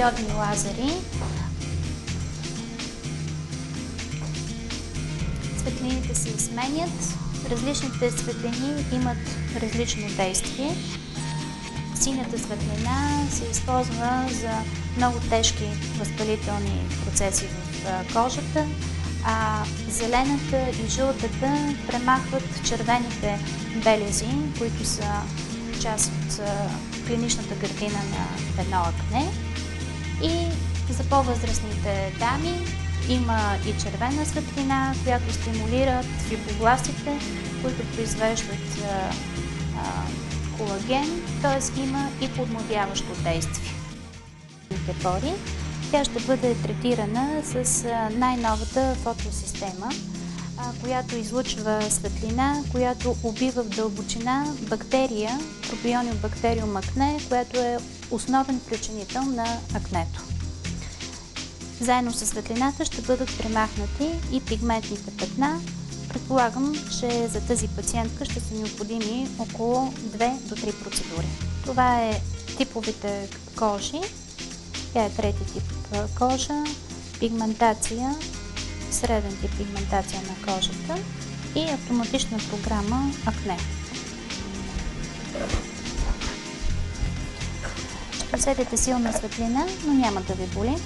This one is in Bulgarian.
светодиодни лазери. Светлините се сменят. Различните светлини имат различно действие. Синята светлина се използва за много тежки възпалителни процеси в кожата, а зелената и жълтата премахват червените белези, които са част от клиничната картина на едно акне. И за по-възрастните дами има и червена светлина, която стимулира фибробластите, които произвеждат колаген, т.е. има и подмладяващо действие. Тя ще бъде третирана с най-новата фотосистема, която излъчва светлина, която убива в дълбочина бактерия, Propionibacterium acne, която е основен причинител на акнето. Заедно с светлината ще бъдат премахнати и пигментните петна. Предполагам, че за тази пациентка ще са необходими около 2 до 3 процедури. Това е типовите кожи. Тя е трети тип кожа, пигментация, среден тип пигментация на кожата и автоматична програма акне. Ще усетите силна светлина, но няма да ви боли.